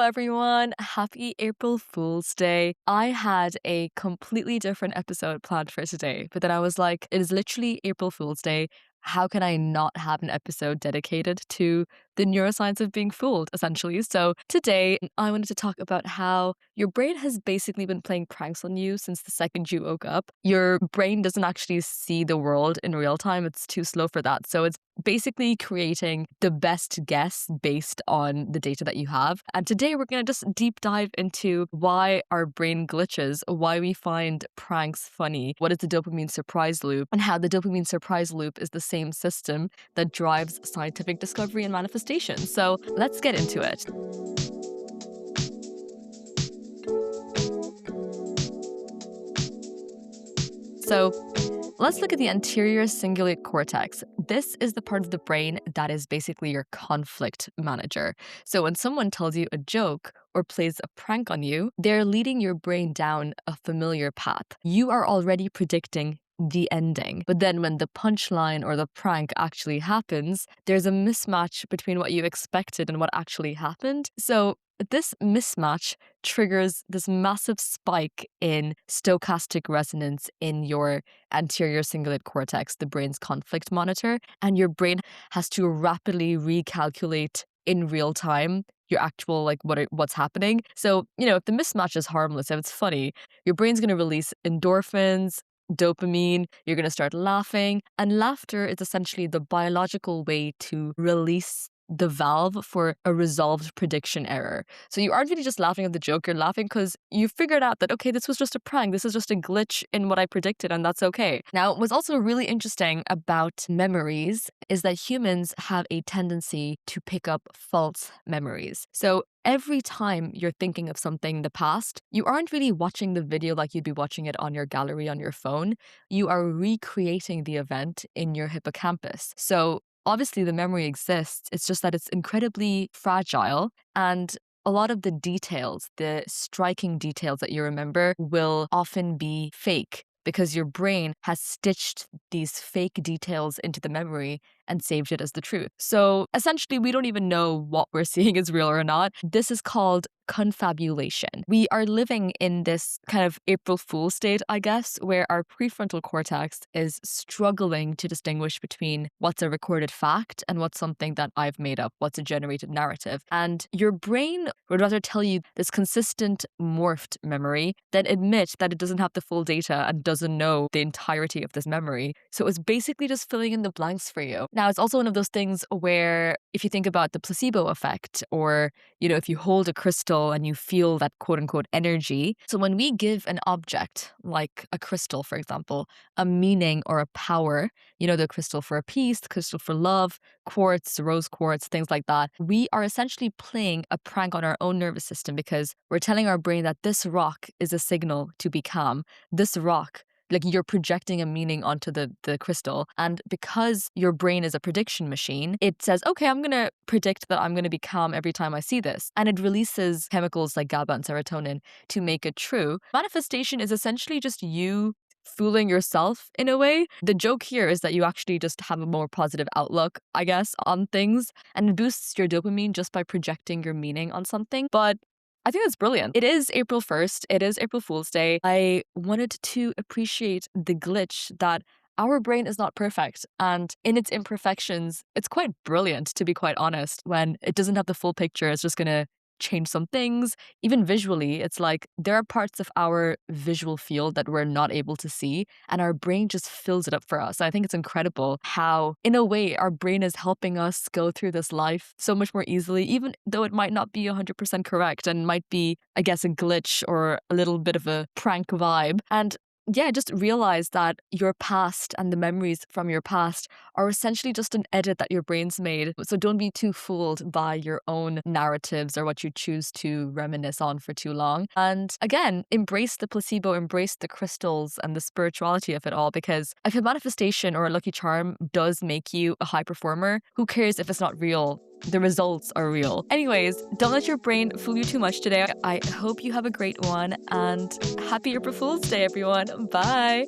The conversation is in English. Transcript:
everyone. Happy April Fool's Day. I had a completely different episode planned for today, but then I was like, it is literally April Fool's Day. How can I not have an episode dedicated to the neuroscience of being fooled, essentially? So today, I wanted to talk about how your brain has basically been playing pranks on you since the second you woke up. Your brain doesn't actually see the world in real time. It's too slow for that. So it's basically creating the best guess based on the data that you have. And today we're going to just deep dive into why our brain glitches, why we find pranks funny, what is the dopamine surprise loop, and how the dopamine surprise loop is the same system that drives scientific discovery and manifestation. So let's get into it. So let's look at the anterior cingulate cortex. This is the part of the brain that is basically your conflict manager. So when someone tells you a joke or plays a prank on you, they're leading your brain down a familiar path. You are already predicting the ending. But then when the punchline or the prank actually happens, there's a mismatch between what you expected and what actually happened. So this mismatch triggers this massive spike in stochastic resonance in your anterior cingulate cortex, the brain's conflict monitor, and your brain has to rapidly recalculate in real time your actual what's happening. So, if the mismatch is harmless, if it's funny, your brain's going to release endorphins, dopamine, you're going to start laughing, and laughter is essentially the biological way to release the valve for a resolved prediction error. So you aren't really just laughing at the joke, you're laughing because you figured out that, okay, this was just a prank, this is just a glitch in what I predicted, and that's okay. Now, what's also really interesting about memories is that humans have a tendency to pick up false memories. So every time you're thinking of something in the past, you aren't really watching the video like you'd be watching it on your gallery on your phone. You are recreating the event in your hippocampus. So obviously, the memory exists. It's just that it's incredibly fragile, and a lot of the details, the striking details that you remember, will often be fake because your brain has stitched these fake details into the memory and saved it as the truth. So essentially, we don't even know what we're seeing is real or not. This is called confabulation. We are living in this kind of April Fool's state, I guess, where our prefrontal cortex is struggling to distinguish between what's a recorded fact and what's something that I've made up, what's a generated narrative. And your brain would rather tell you this consistent morphed memory than admit that it doesn't have the full data and doesn't know the entirety of this memory. So it's basically just filling in the blanks for you. Now, it's also one of those things where if you think about the placebo effect, or, if you hold a crystal and you feel that quote unquote energy. So when we give an object, like a crystal, for example, a meaning or a power, the crystal for a peace, the crystal for love, quartz, rose quartz, things like that, we are essentially playing a prank on our own nervous system because we're telling our brain that this rock is a signal to be calm. This rock, you're projecting a meaning onto the crystal. And because your brain is a prediction machine, it says, okay, I'm going to predict that I'm going to be calm every time I see this. And it releases chemicals like GABA and serotonin to make it true. Manifestation is essentially just you fooling yourself in a way. The joke here is that you actually just have a more positive outlook, I guess, on things, and it boosts your dopamine just by projecting your meaning on something. But I think that's brilliant. It is April 1st. It is April Fool's Day. I wanted to appreciate the glitch that our brain is not perfect. And in its imperfections, it's quite brilliant, to be quite honest. When it doesn't have the full picture, it's just going to change some things. Even visually, it's like there are parts of our visual field that we're not able to see, and our brain just fills it up for us. I think it's incredible how, in a way, our brain is helping us go through this life so much more easily, even though it might not be 100% correct and might be, I guess, a glitch or a little bit of a prank vibe. And yeah, just realize that your past and the memories from your past are essentially just an edit that your brain's made. So don't be too fooled by your own narratives or what you choose to reminisce on for too long. And again, embrace the placebo, embrace the crystals and the spirituality of it all, because if a manifestation or a lucky charm does make you a high performer, who cares if it's not real? The results are real. Anyways, don't let your brain fool you too much today. I hope you have a great one, and happy April Fool's Day, everyone. Bye.